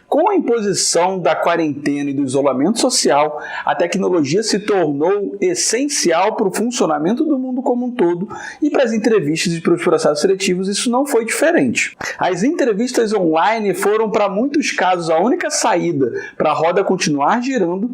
Com a imposição da quarentena e do isolamento social, a tecnologia se tornou essencial para o funcionamento do mundo como um todo e para as entrevistas e para os processos seletivos isso não foi diferente. As entrevistas online foram, para muitos casos, a única saída para a roda continuar girando.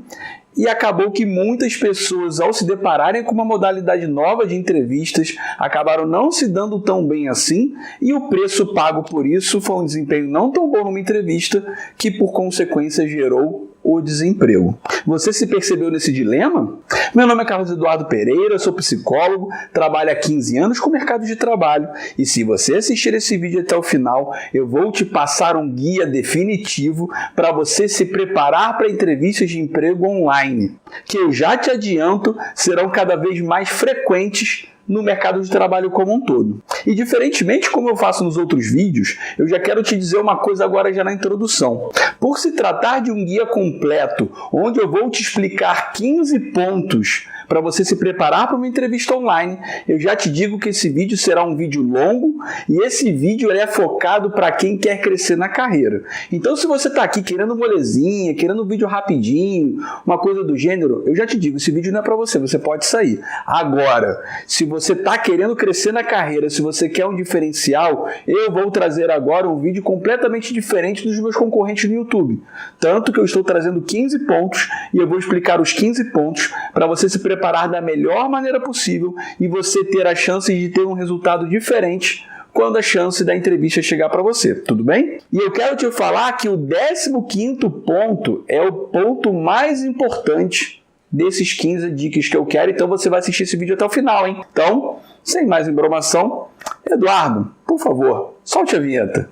E acabou que muitas pessoas, ao se depararem com uma modalidade nova de entrevistas, acabaram não se dando tão bem assim, e o preço pago por isso foi um desempenho não tão bom numa entrevista, que por consequência gerou o desemprego. Você se percebeu nesse dilema? Meu nome é Carlos Eduardo Pereira, sou psicólogo, trabalho há 15 anos com o mercado de trabalho, e se você assistir esse vídeo até o final, eu vou te passar um guia definitivo para você se preparar para entrevistas de emprego online, que eu já te adianto, serão cada vez mais frequentes no mercado de trabalho como um todo. E diferentemente como eu faço nos outros vídeos, eu já quero te dizer uma coisa agora já na introdução. Por se tratar de um guia completo, onde eu vou te explicar 15 pontos para você se preparar para uma entrevista online, eu já te digo que esse vídeo será um vídeo longo e esse vídeo é focado para quem quer crescer na carreira. Então, se você está aqui querendo molezinha, querendo um vídeo rapidinho, uma coisa do gênero, eu já te digo, esse vídeo não é para você, você pode sair. Agora, se você está querendo crescer na carreira, se você quer um diferencial, eu vou trazer agora um vídeo completamente diferente dos meus concorrentes no YouTube. Tanto que eu estou trazendo 15 pontos e eu vou explicar os 15 pontos para você se preparar da melhor maneira possível e você ter a chance de ter um resultado diferente quando a chance da entrevista chegar para você, tudo bem? E eu quero te falar que o 15º ponto é o ponto mais importante desses 15 dicas que eu quero, então você vai assistir esse vídeo até o final, hein? Então, sem mais embromação, Eduardo, por favor, solte a vinheta.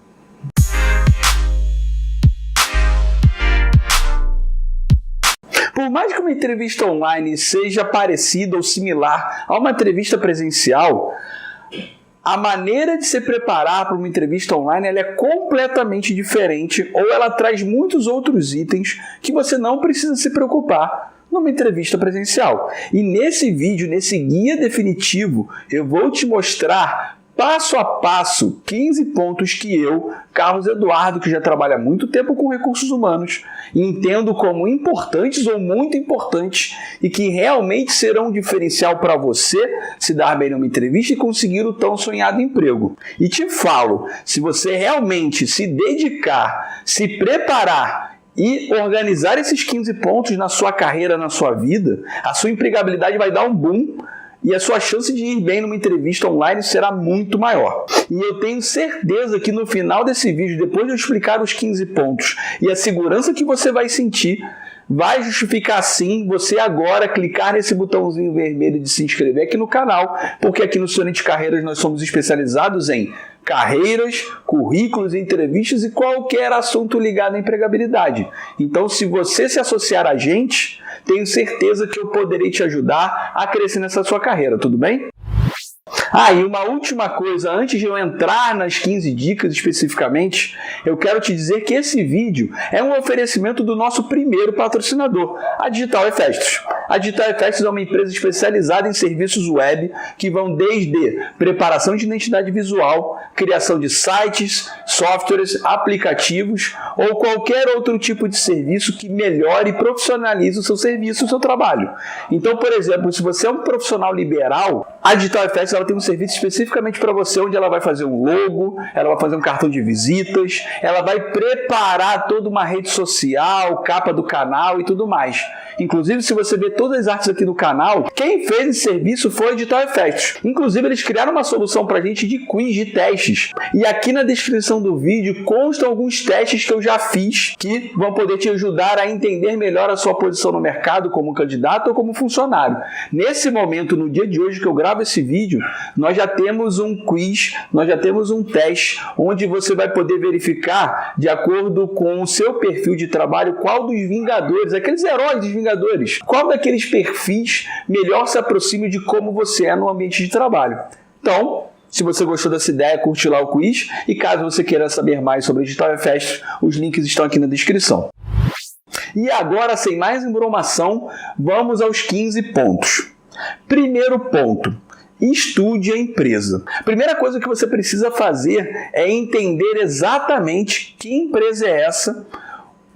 Por mais que uma entrevista online seja parecida ou similar a uma entrevista presencial, a maneira de se preparar para uma entrevista online ela é completamente diferente ou ela traz muitos outros itens que você não precisa se preocupar numa entrevista presencial. E nesse vídeo, nesse guia definitivo, eu vou te mostrar passo a passo 15 pontos que eu, Carlos Eduardo, que já trabalha há muito tempo com recursos humanos, entendo como importantes ou muito importantes e que realmente serão um diferencial para você se dar bem numa entrevista e conseguir o tão sonhado emprego. E te falo, se você realmente se dedicar, se preparar e organizar esses 15 pontos na sua carreira, na sua vida, a sua empregabilidade vai dar um boom e a sua chance de ir bem numa entrevista online será muito maior. E eu tenho certeza que no final desse vídeo, depois de eu explicar os 15 pontos e a segurança que você vai sentir, vai justificar sim você agora clicar nesse botãozinho vermelho de se inscrever aqui no canal, porque aqui no Sonete Carreiras nós somos especializados em carreiras, currículos, entrevistas e qualquer assunto ligado à empregabilidade. Então, se você se associar a gente, tenho certeza que eu poderei te ajudar a crescer nessa sua carreira, tudo bem? E uma última coisa, antes de eu entrar nas 15 dicas especificamente, eu quero te dizer que esse vídeo é um oferecimento do nosso primeiro patrocinador, a Digital Efestos. A Digital Efestos é uma empresa especializada em serviços web que vão desde preparação de identidade visual, criação de sites, softwares, aplicativos ou qualquer outro tipo de serviço que melhore e profissionalize o seu serviço, o seu trabalho. Então, por exemplo, se você é um profissional liberal, a Digital Efestos ela tem um serviço especificamente para você, onde ela vai fazer um logo, ela vai fazer um cartão de visitas, ela vai preparar toda uma rede social, capa do canal e tudo mais. Inclusive, se você ver todas as artes aqui do canal, quem fez esse serviço foi a Digital Efestos. Inclusive, eles criaram uma solução para a gente de quiz, de testes. E aqui na descrição do vídeo constam alguns testes que eu já fiz, que vão poder te ajudar a entender melhor a sua posição no mercado como candidato ou como funcionário. Nesse momento, no dia de hoje que eu gravo esse vídeo, nós já temos um quiz, nós já temos um teste, onde você vai poder verificar, de acordo com o seu perfil de trabalho, qual dos Vingadores, aqueles heróis dos Vingadores, qual daqueles perfis melhor se aproxima de como você é no ambiente de trabalho. Então, se você gostou dessa ideia, curte lá o quiz, e caso você queira saber mais sobre a Digital Efestos, os links estão aqui na descrição. E agora, sem mais embromação, vamos aos 15 pontos. Primeiro ponto. Estude a empresa. A primeira coisa que você precisa fazer é entender exatamente que empresa é essa,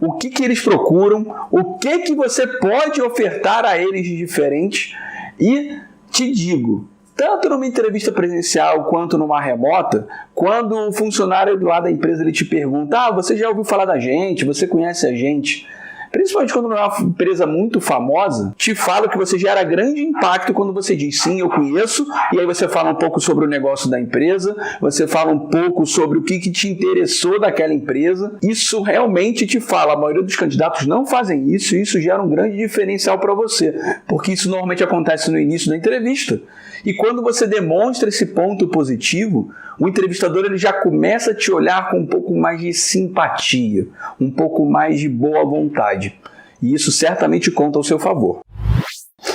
o que eles procuram, o que você pode ofertar a eles de diferente. E te digo, tanto numa entrevista presencial quanto numa remota, quando o funcionário lá da empresa ele te pergunta: você já ouviu falar da gente? Você conhece a gente? Principalmente quando não é uma empresa muito famosa, te falo que você gera grande impacto quando você diz sim, eu conheço, e aí você fala um pouco sobre o negócio da empresa, você fala um pouco sobre o que te interessou daquela empresa. Isso realmente te fala. A maioria dos candidatos não fazem isso, e isso gera um grande diferencial para você, porque isso normalmente acontece no início da entrevista. E quando você demonstra esse ponto positivo, o entrevistador ele já começa a te olhar com um pouco mais de simpatia, um pouco mais de boa vontade. E isso certamente conta ao seu favor.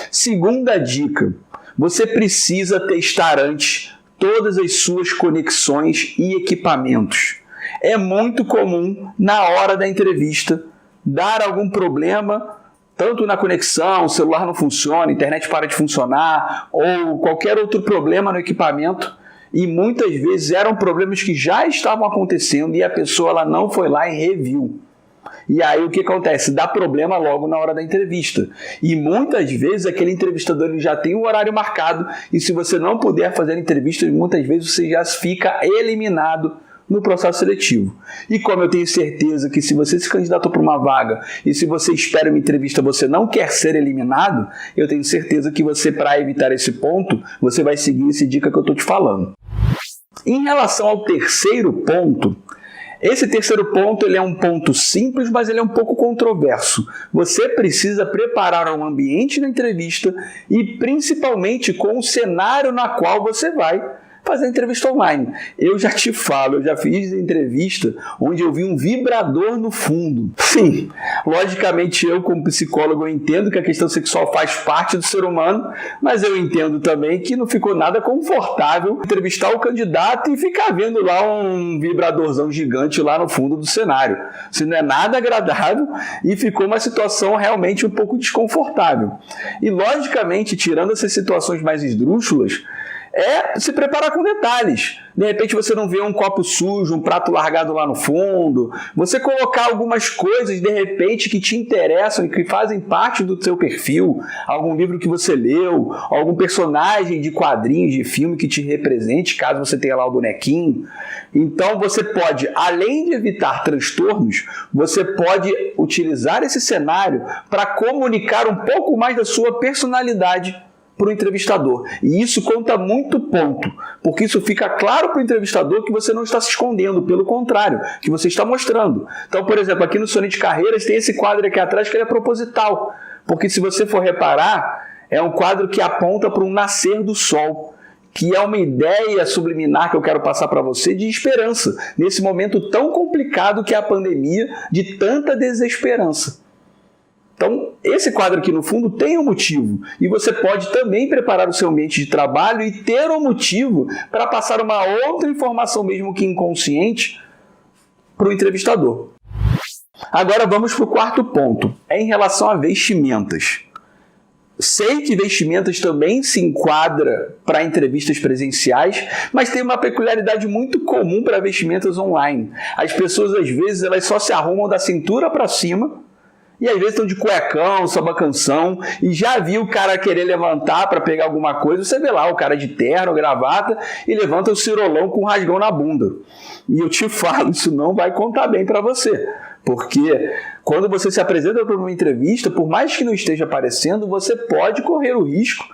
Segunda dica: você precisa testar antes todas as suas conexões e equipamentos. É muito comum, na hora da entrevista, dar algum problema, tanto na conexão, o celular não funciona, a internet para de funcionar, ou qualquer outro problema no equipamento, e muitas vezes eram problemas que já estavam acontecendo e a pessoa ela não foi lá e reviu. E aí o que acontece? Dá problema logo na hora da entrevista. E muitas vezes aquele entrevistador ele já tem um horário marcado, e se você não puder fazer a entrevista, muitas vezes você já fica eliminado no processo seletivo. E como eu tenho certeza que se você se candidatou para uma vaga e se você espera uma entrevista você não quer ser eliminado, eu tenho certeza que você, para evitar esse ponto, você vai seguir essa dica que eu estou te falando. Em relação ao terceiro ponto, esse terceiro ponto ele é um ponto simples, mas ele é um pouco controverso. Você precisa preparar um ambiente na entrevista e principalmente com o cenário na qual você vai fazer entrevista online. Eu já te falo, eu já fiz entrevista onde eu vi um vibrador no fundo. Sim, logicamente eu como psicólogo eu entendo que a questão sexual faz parte do ser humano, mas eu entendo também que não ficou nada confortável entrevistar o candidato e ficar vendo lá um vibradorzão gigante lá no fundo do cenário. Isso não é nada agradável e ficou uma situação realmente um pouco desconfortável. E logicamente, tirando essas situações mais esdrúxulas, é se preparar com detalhes. De repente você não vê um copo sujo, um prato largado lá no fundo. Você colocar algumas coisas, de repente, que te interessam e que fazem parte do seu perfil. Algum livro que você leu, algum personagem de quadrinhos, de filme que te represente, caso você tenha lá o bonequinho. Então você pode, além de evitar transtornos, você pode utilizar esse cenário para comunicar um pouco mais da sua personalidade para o entrevistador. E isso conta muito ponto, porque isso fica claro para o entrevistador que você não está se escondendo, pelo contrário, que você está mostrando. Então, por exemplo, aqui no Sonite Carreiras tem esse quadro aqui atrás que ele é proposital, porque se você for reparar, é um quadro que aponta para um nascer do sol, que é uma ideia subliminar que eu quero passar para você de esperança, nesse momento tão complicado que é a pandemia, de tanta desesperança. Então, esse quadro aqui no fundo tem um motivo. E você pode também preparar o seu ambiente de trabalho e ter um motivo para passar uma outra informação, mesmo que inconsciente, para o entrevistador. Agora vamos para o quarto ponto. É em relação a vestimentas. Sei que vestimentas também se enquadra para entrevistas presenciais, mas tem uma peculiaridade muito comum para vestimentas online. As pessoas, às vezes, elas só se arrumam da cintura para cima, e às vezes estão de cuecão, sabacanção, e já viu o cara querer levantar para pegar alguma coisa, você vê lá o cara de terno, gravata, e levanta o cirolão com um rasgão na bunda. E eu te falo, isso não vai contar bem para você, porque quando você se apresenta para uma entrevista, por mais que não esteja aparecendo, você pode correr o risco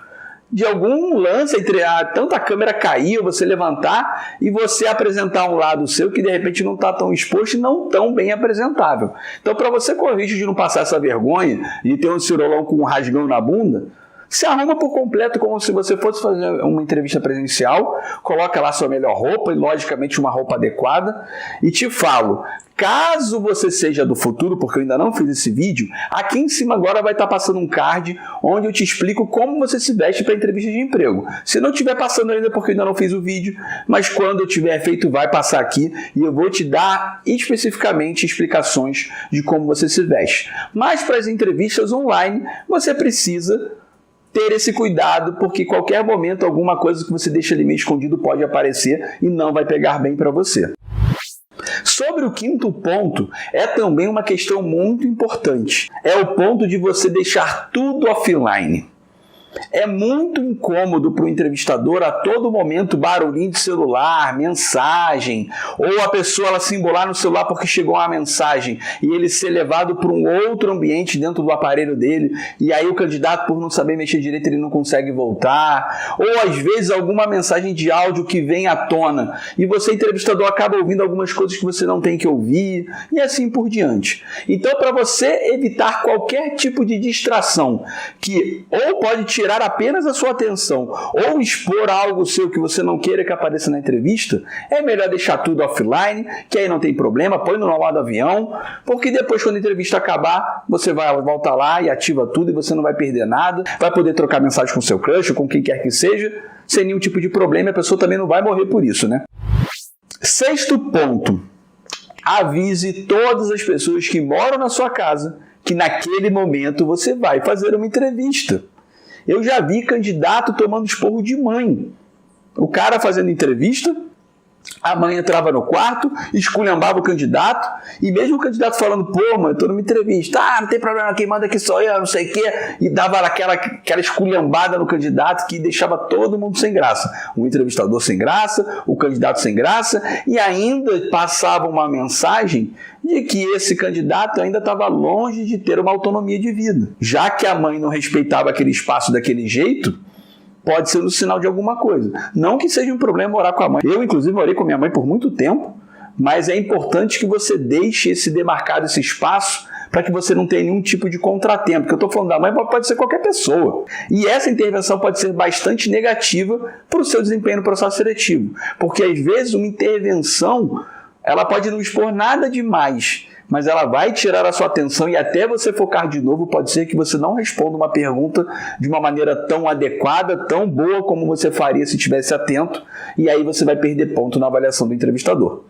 de algum lance entre tanto a câmera cair, ou você levantar e você apresentar um lado seu que de repente não está tão exposto e não tão bem apresentável. Então, para você correr o risco de não passar essa vergonha, de ter um cirolão com um rasgão na bunda, se arruma por completo como se você fosse fazer uma entrevista presencial, coloca lá sua melhor roupa e logicamente uma roupa adequada, e te falo, caso você seja do futuro, porque eu ainda não fiz esse vídeo, aqui em cima agora vai estar passando um card onde eu te explico como você se veste para entrevista de emprego. Se não estiver passando ainda porque eu ainda não fiz o vídeo, mas quando eu tiver feito vai passar aqui e eu vou te dar especificamente explicações de como você se veste. Mas para as entrevistas online, você precisa ter esse cuidado, porque qualquer momento alguma coisa que você deixa ali meio escondido pode aparecer e não vai pegar bem para você. Sobre o quinto ponto, é também uma questão muito importante. É o ponto de você deixar tudo offline. É muito incômodo para o entrevistador a todo momento barulhinho de celular, mensagem, ou a pessoa ela se embolar no celular porque chegou uma mensagem e ele ser levado para um outro ambiente dentro do aparelho dele, e aí o candidato, por não saber mexer direito, ele não consegue voltar, ou às vezes alguma mensagem de áudio que vem à tona e você, entrevistador, acaba ouvindo algumas coisas que você não tem que ouvir, e assim por diante. Então, para você evitar qualquer tipo de distração que ou pode tirar apenas a sua atenção ou expor algo seu que você não queira que apareça na entrevista, é melhor deixar tudo offline, que aí não tem problema, põe no modo avião, porque depois, quando a entrevista acabar, você vai voltar lá e ativa tudo e você não vai perder nada, vai poder trocar mensagem com seu crush ou com quem quer que seja, sem nenhum tipo de problema, e a pessoa também não vai morrer por isso, né? Sexto ponto, avise todas as pessoas que moram na sua casa que naquele momento você vai fazer uma entrevista. Eu já vi candidato tomando esporro de mãe. O cara fazendo entrevista, a mãe entrava no quarto, esculhambava o candidato, e mesmo o candidato falando, pô, mãe, eu tô numa entrevista, não tem problema, quem manda aqui sou eu, não sei o quê, e dava aquela esculhambada no candidato que deixava todo mundo sem graça. O entrevistador sem graça, o candidato sem graça, e ainda passava uma mensagem de que esse candidato ainda estava longe de ter uma autonomia de vida. Já que a mãe não respeitava aquele espaço daquele jeito, pode ser um sinal de alguma coisa. Não que seja um problema morar com a mãe. Eu, inclusive, morei com minha mãe por muito tempo, mas é importante que você deixe esse demarcado, esse espaço, para que você não tenha nenhum tipo de contratempo. Porque eu estou falando da mãe, pode ser qualquer pessoa. E essa intervenção pode ser bastante negativa para o seu desempenho no processo seletivo. Porque, às vezes, uma intervenção ela pode não expor nada demais, mas ela vai tirar a sua atenção e até você focar de novo, pode ser que você não responda uma pergunta de uma maneira tão adequada, tão boa como você faria se estivesse atento, e aí você vai perder ponto na avaliação do entrevistador.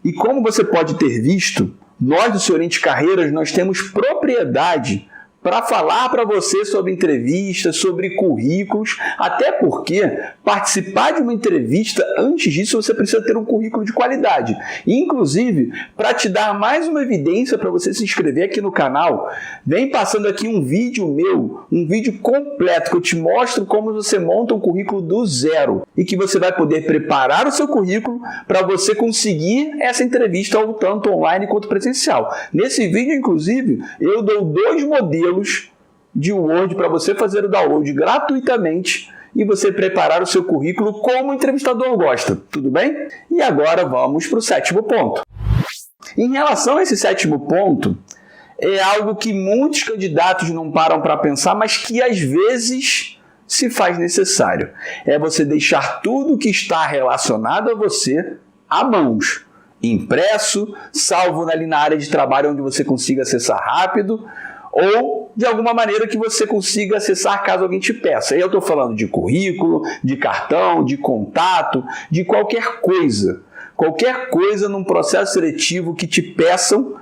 E como você pode ter visto, nós do Senhor Oriente Carreiras, nós temos propriedade para falar para você sobre entrevistas, sobre currículos, até porque participar de uma entrevista, antes disso, você precisa ter um currículo de qualidade. E, inclusive, para te dar mais uma evidência para você se inscrever aqui no canal, vem passando aqui um vídeo meu, um vídeo completo, que eu te mostro como você monta um currículo do zero e que você vai poder preparar o seu currículo para você conseguir essa entrevista tanto online quanto presencial. Nesse vídeo, inclusive, eu dou 2 modelos de Word para você fazer o download gratuitamente e você preparar o seu currículo como o entrevistador gosta, tudo bem? E agora vamos para o 7º ponto. Em relação a esse 7º ponto, é algo que muitos candidatos não param para pensar, mas que às vezes se faz necessário. É você deixar tudo que está relacionado a você à mãos, impresso, salvo ali na área de trabalho onde você consiga acessar rápido, ou de alguma maneira que você consiga acessar caso alguém te peça. Aí eu estou falando de currículo, de cartão, de contato, de qualquer coisa. Qualquer coisa num processo seletivo que te peçam,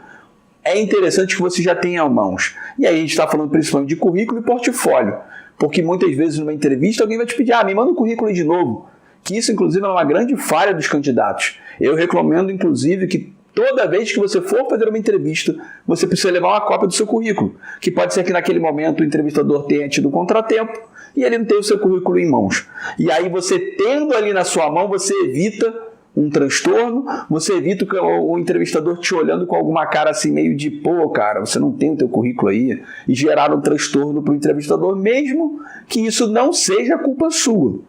é interessante que você já tenha em mãos. E aí a gente está falando principalmente de currículo e portfólio, porque muitas vezes numa entrevista alguém vai te pedir, me manda um currículo aí de novo. Que isso, inclusive, é uma grande falha dos candidatos. Eu recomendo, inclusive, que toda vez que você for fazer uma entrevista, você precisa levar uma cópia do seu currículo, que pode ser que naquele momento o entrevistador tenha tido um contratempo e ele não tem o seu currículo em mãos. E aí você tendo ali na sua mão, você evita um transtorno, você evita o entrevistador te olhando com alguma cara assim meio de, pô, cara, você não tem o teu currículo aí, e gerar um transtorno para o entrevistador, mesmo que isso não seja culpa sua.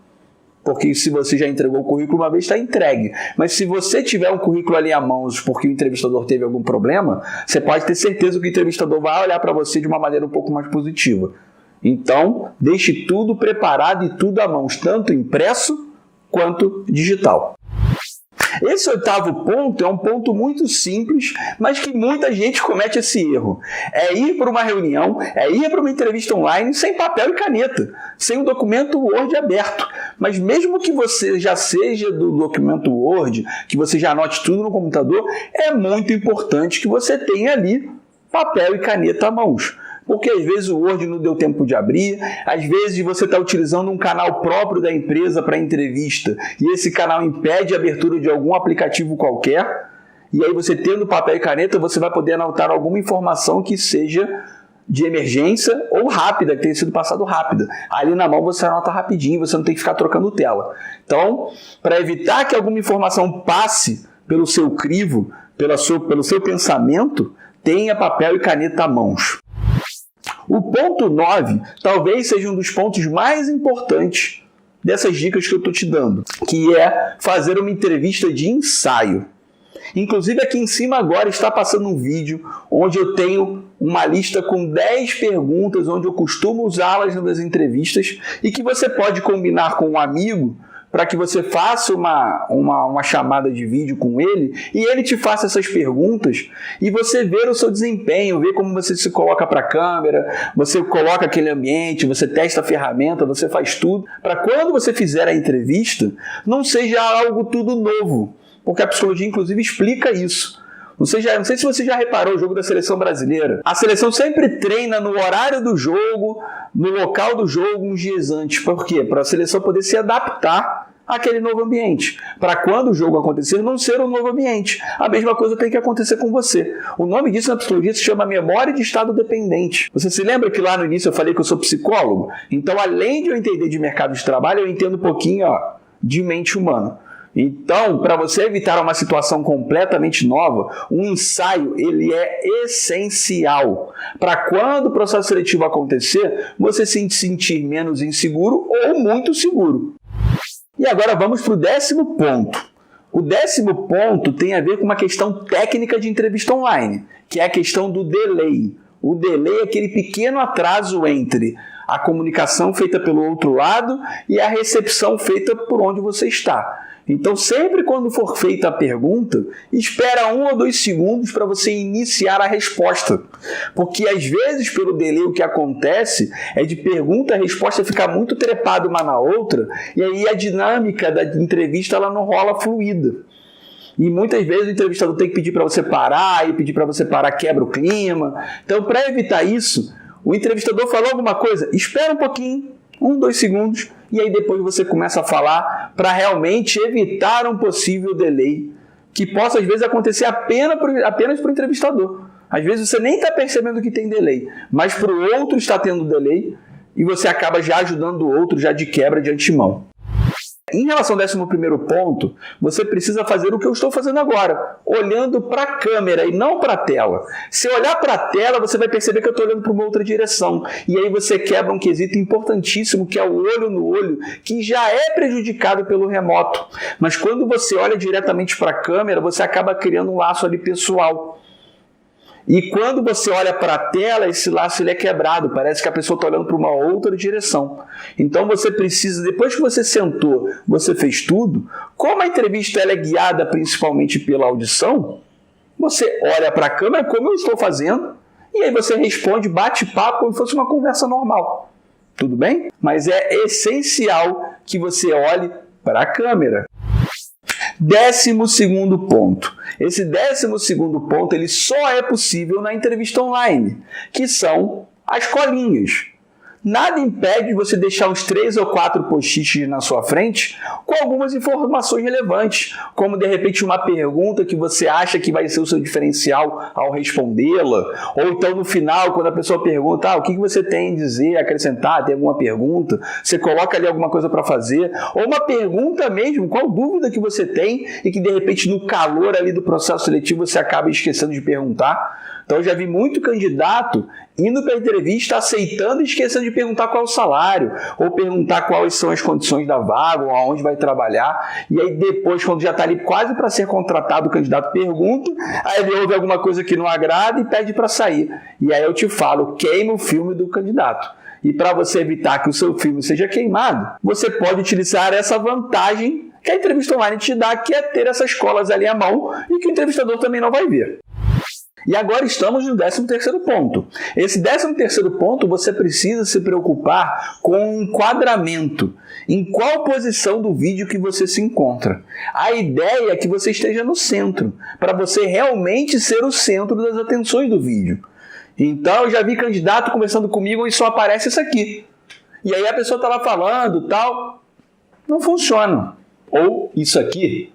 Porque se você já entregou o currículo uma vez, está entregue. Mas se você tiver um currículo ali à mão porque o entrevistador teve algum problema, você pode ter certeza que o entrevistador vai olhar para você de uma maneira um pouco mais positiva. Então, deixe tudo preparado e tudo à mão, tanto impresso quanto digital. Esse 8º ponto é um ponto muito simples, mas que muita gente comete esse erro. É ir para uma reunião, é ir para uma entrevista online sem papel e caneta, sem um documento Word aberto. Mas mesmo que você já seja do documento Word, que você já anote tudo no computador, é muito importante que você tenha ali papel e caneta à mãos. Porque às vezes o Word não deu tempo de abrir, às vezes você está utilizando um canal próprio da empresa para entrevista e esse canal impede a abertura de algum aplicativo qualquer. E aí você tendo papel e caneta, você vai poder anotar alguma informação que seja de emergência ou rápida, que tenha sido passado rápida. Ali na mão você anota rapidinho, você não tem que ficar trocando tela. Então, para evitar que alguma informação passe pelo seu crivo, pelo seu pensamento, tenha papel e caneta à mãos. O ponto 9 talvez seja um dos pontos mais importantes dessas dicas que eu estou te dando, que é fazer uma entrevista de ensaio. Inclusive aqui em cima agora está passando um vídeo onde eu tenho uma lista com 10 perguntas onde eu costumo usá-las nas entrevistas e que você pode combinar com um amigo para que você faça uma chamada de vídeo com ele e ele te faça essas perguntas e você ver o seu desempenho, ver como você se coloca para a câmera, você coloca aquele ambiente, você testa a ferramenta, você faz tudo, para quando você fizer a entrevista não seja algo tudo novo, porque a psicologia inclusive explica isso. Não sei se você já reparou o jogo da seleção brasileira. A seleção sempre treina no horário do jogo, no local do jogo, uns dias antes. Por quê? Para a seleção poder se adaptar àquele novo ambiente. Para quando o jogo acontecer, não ser um novo ambiente. A mesma coisa tem que acontecer com você. O nome disso na psicologia se chama memória de estado dependente. Você se lembra que lá no início eu falei que eu sou psicólogo? Então, além de eu entender de mercado de trabalho, eu entendo um pouquinho de mente humana. Então, para você evitar uma situação completamente nova, um ensaio ele é essencial para quando o processo seletivo acontecer, você se sentir menos inseguro ou muito seguro. E agora vamos para o 10º ponto. O 10º ponto tem a ver com uma questão técnica de entrevista online, que é a questão do delay. O delay é aquele pequeno atraso entre a comunicação feita pelo outro lado e a recepção feita por onde você está. Então, sempre quando for feita a pergunta, espera 1 ou 2 segundos para você iniciar a resposta. Porque, às vezes, pelo delay, o que acontece é de pergunta a resposta ficar muito trepada uma na outra, e aí a dinâmica da entrevista ela não rola fluida. E muitas vezes o entrevistador tem que pedir para você parar, e pedir para você parar quebra o clima. Então, para evitar isso, o entrevistador falou alguma coisa, espera um pouquinho, 1, 2 segundos, e aí depois você começa a falar para realmente evitar um possível delay que possa às vezes acontecer apenas para o entrevistador. Às vezes você nem está percebendo que tem delay, mas para o outro está tendo delay e você acaba já ajudando o outro já de quebra de antemão. Em relação ao 11º ponto, você precisa fazer o que eu estou fazendo agora, olhando para a câmera e não para a tela. Se olhar para a tela, você vai perceber que eu estou olhando para uma outra direção. E aí você quebra um quesito importantíssimo, que é o olho no olho, que já é prejudicado pelo remoto. Mas quando você olha diretamente para a câmera, você acaba criando um laço ali pessoal. E quando você olha para a tela, esse laço ele é quebrado, parece que a pessoa está olhando para uma outra direção. Então você precisa, depois que você sentou, você fez tudo, como a entrevista ela é guiada principalmente pela audição, você olha para a câmera como eu estou fazendo, e aí você responde, bate papo como se fosse uma conversa normal. Tudo bem? Mas é essencial que você olhe para a câmera. 12º ponto. Esse 12º ponto ele só é possível na entrevista online, que são as colinhas. Nada impede você deixar uns 3 ou 4 post-its na sua frente com algumas informações relevantes, como de repente uma pergunta que você acha que vai ser o seu diferencial ao respondê-la, ou então no final, quando a pessoa pergunta o que você tem a dizer, acrescentar, tem alguma pergunta, você coloca ali alguma coisa para fazer, ou uma pergunta mesmo, qual dúvida que você tem e que de repente no calor ali do processo seletivo você acaba esquecendo de perguntar. Então eu já vi muito candidato indo para a entrevista aceitando e esquecendo de perguntar qual é o salário, ou perguntar quais são as condições da vaga, ou aonde vai trabalhar, e aí depois, quando já está ali quase para ser contratado, o candidato pergunta, aí ele ouve alguma coisa que não agrada e pede para sair. E aí eu te falo, queima o filme do candidato. E para você evitar que o seu filme seja queimado, você pode utilizar essa vantagem que a entrevista online te dá, que é ter essas colas ali à mão e que o entrevistador também não vai ver. E agora estamos no 13º ponto. Esse 13º ponto você precisa se preocupar com o enquadramento. Em qual posição do vídeo que você se encontra. A ideia é que você esteja no centro, para você realmente ser o centro das atenções do vídeo. Então eu já vi candidato conversando comigo e só aparece isso aqui. E aí a pessoa está lá falando tal, não funciona. Ou isso aqui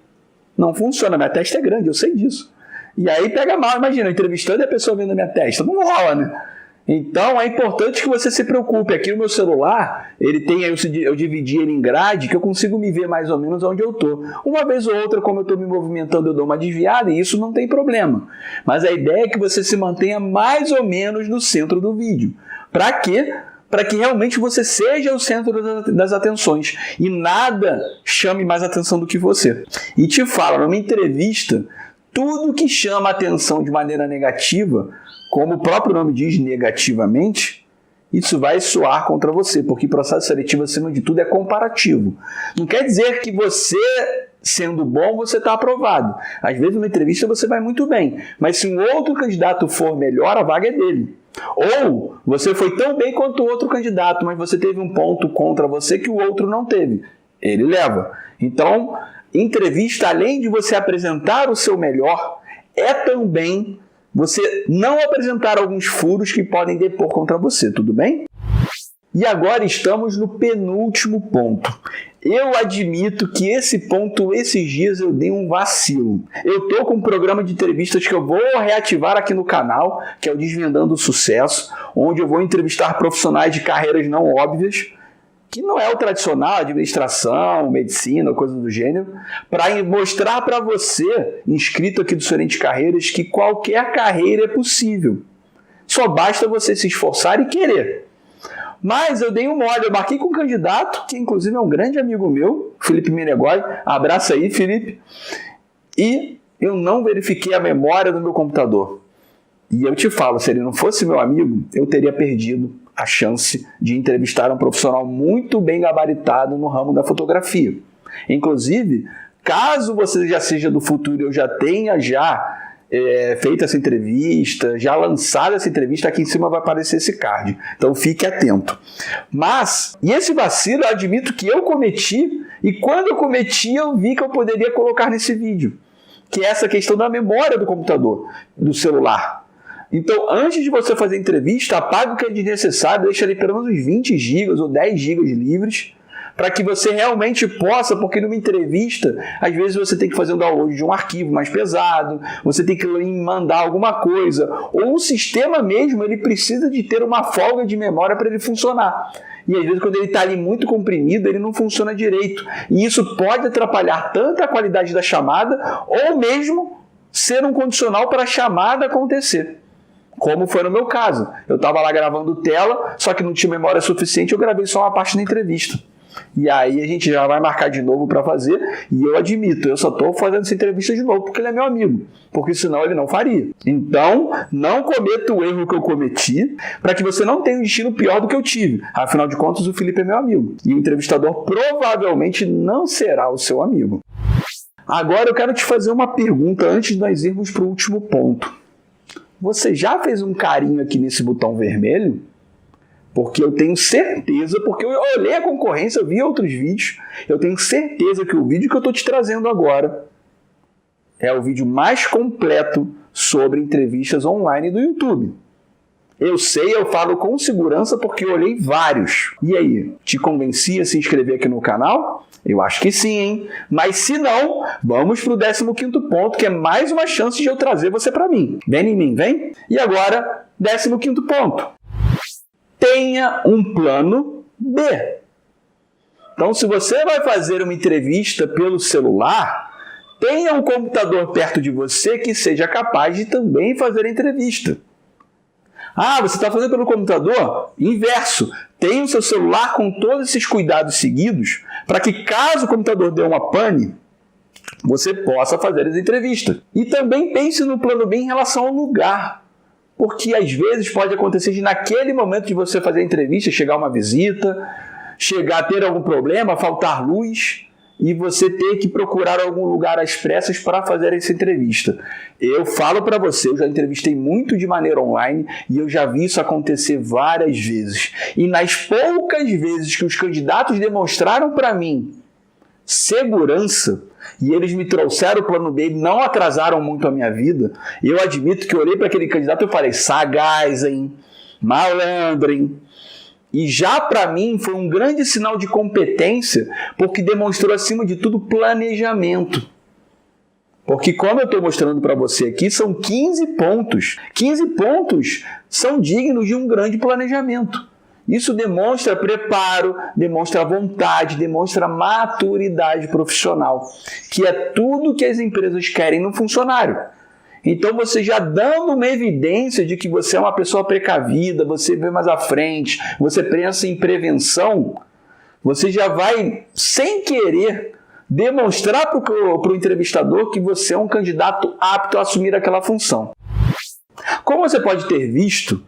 não funciona, minha testa é grande, eu sei disso. E aí pega mal, imagina, entrevistando e a pessoa vendo a minha testa. Não rola, né? Então é importante que você se preocupe. Aqui no meu celular, ele tem, eu dividi ele em grade, que eu consigo me ver mais ou menos onde eu estou. Uma vez ou outra, como eu estou me movimentando, eu dou uma desviada e isso não tem problema. Mas a ideia é que você se mantenha mais ou menos no centro do vídeo. Para quê? Para que realmente você seja o centro das atenções e nada chame mais atenção do que você. E te falo, numa entrevista, tudo que chama atenção de maneira negativa, como o próprio nome diz, negativamente, isso vai soar contra você, porque processo seletivo, acima de tudo, é comparativo. Não quer dizer que você, sendo bom, você está aprovado. Às vezes, numa entrevista, você vai muito bem, mas se um outro candidato for melhor, a vaga é dele. Ou você foi tão bem quanto o outro candidato, mas você teve um ponto contra você que o outro não teve. Ele leva. Então, entrevista, além de você apresentar o seu melhor, é também você não apresentar alguns furos que podem depor contra você, tudo bem? E agora estamos no penúltimo ponto. Eu admito que esse ponto, esses dias, eu dei um vacilo. Eu estou com um programa de entrevistas que eu vou reativar aqui no canal, que é o Desvendando o Sucesso, onde eu vou entrevistar profissionais de carreiras não óbvias, que não é o tradicional, administração, medicina, coisa do gênero, para mostrar para você, inscrito aqui do Sorrente Carreiras, que qualquer carreira é possível. Só basta você se esforçar e querer. Mas eu dei uma olhada, eu marquei com um candidato, que inclusive é um grande amigo meu, Felipe Menegói, abraço aí, Felipe, e eu não verifiquei a memória do meu computador. E eu te falo, se ele não fosse meu amigo, eu teria perdido a chance de entrevistar um profissional muito bem gabaritado no ramo da fotografia. Inclusive, caso você já seja do futuro, eu já tenha feito essa entrevista, já lançado essa entrevista, aqui em cima vai aparecer esse card. Então fique atento. Mas, e esse vacilo eu admito que eu cometi, e quando eu cometi eu vi que eu poderia colocar nesse vídeo, que é essa questão da memória do computador, do celular. Então, antes de você fazer a entrevista, apaga o que é desnecessário, deixa ali pelo menos uns 20 GB ou 10 GB livres, para que você realmente possa, porque numa entrevista, às vezes você tem que fazer um download de um arquivo mais pesado, você tem que mandar alguma coisa, ou o sistema mesmo, ele precisa de ter uma folga de memória para ele funcionar. E às vezes quando ele está ali muito comprimido, ele não funciona direito. E isso pode atrapalhar tanto a qualidade da chamada, ou mesmo ser um condicional para a chamada acontecer. Como foi no meu caso. Eu estava lá gravando tela, só que não tinha memória suficiente, eu gravei só uma parte da entrevista. E aí a gente já vai marcar de novo para fazer, e eu admito, eu só estou fazendo essa entrevista de novo porque ele é meu amigo, porque senão ele não faria. Então, não cometa o erro que eu cometi, para que você não tenha um destino pior do que eu tive. Afinal de contas, o Felipe é meu amigo, e o entrevistador provavelmente não será o seu amigo. Agora eu quero te fazer uma pergunta antes de nós irmos para o último ponto. Você já fez um carinho aqui nesse botão vermelho? Porque eu tenho certeza, porque eu olhei a concorrência, eu vi outros vídeos, eu tenho certeza que o vídeo que eu estou te trazendo agora é o vídeo mais completo sobre entrevistas online do YouTube. Eu sei, eu falo com segurança porque eu olhei vários. E aí, te convenci a se inscrever aqui no canal? Eu acho que sim, hein? Mas se não, vamos para o 15º ponto, que é mais uma chance de eu trazer você para mim. Vem em mim, vem? E agora, 15º ponto. Tenha um plano B. Então, se você vai fazer uma entrevista pelo celular, tenha um computador perto de você que seja capaz de também fazer a entrevista. Ah, você está fazendo pelo computador? Inverso. Tenha o seu celular com todos esses cuidados seguidos para que, caso o computador dê uma pane, você possa fazer as entrevistas. E também pense no plano B em relação ao lugar. Porque às vezes pode acontecer de naquele momento de você fazer a entrevista, chegar uma visita, chegar a ter algum problema, faltar luz, e você ter que procurar algum lugar às pressas para fazer essa entrevista. Eu falo para você, eu já entrevistei muito de maneira online e eu já vi isso acontecer várias vezes. E nas poucas vezes que os candidatos demonstraram para mim segurança, e eles me trouxeram o plano B, não atrasaram muito a minha vida, eu admito que eu olhei para aquele candidato e falei, sagaz, hein? Malandro, hein? E já para mim foi um grande sinal de competência, porque demonstrou acima de tudo planejamento. Porque como eu estou mostrando para você aqui, são 15 pontos. 15 pontos são dignos de um grande planejamento. Isso demonstra preparo, demonstra vontade, demonstra maturidade profissional, que é tudo que as empresas querem no funcionário. Então, você já dando uma evidência de que você é uma pessoa precavida, você vê mais à frente, você pensa em prevenção, você já vai, sem querer, demonstrar para o entrevistador que você é um candidato apto a assumir aquela função. Como você pode ter visto,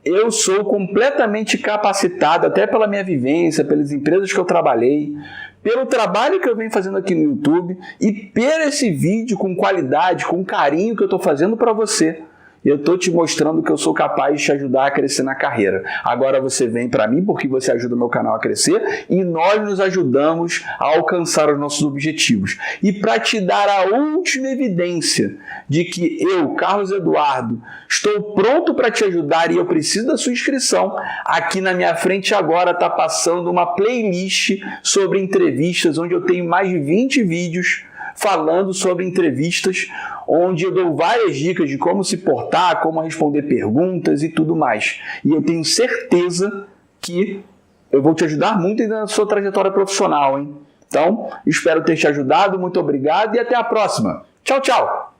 eu sou completamente capacitado, até pela minha vivência, pelas empresas que eu trabalhei, pelo trabalho que eu venho fazendo aqui no YouTube e por esse vídeo com qualidade, com carinho que eu estou fazendo para você. Eu estou te mostrando que eu sou capaz de te ajudar a crescer na carreira. Agora você vem para mim porque você ajuda o meu canal a crescer e nós nos ajudamos a alcançar os nossos objetivos. E para te dar a última evidência de que eu, Carlos Eduardo, estou pronto para te ajudar e eu preciso da sua inscrição, aqui na minha frente agora está passando uma playlist sobre entrevistas, onde eu tenho mais de 20 vídeos falando sobre entrevistas, onde eu dou várias dicas de como se portar, como responder perguntas e tudo mais. E eu tenho certeza que eu vou te ajudar muito na sua trajetória profissional, hein? Então, espero ter te ajudado, muito obrigado e até a próxima. Tchau, tchau!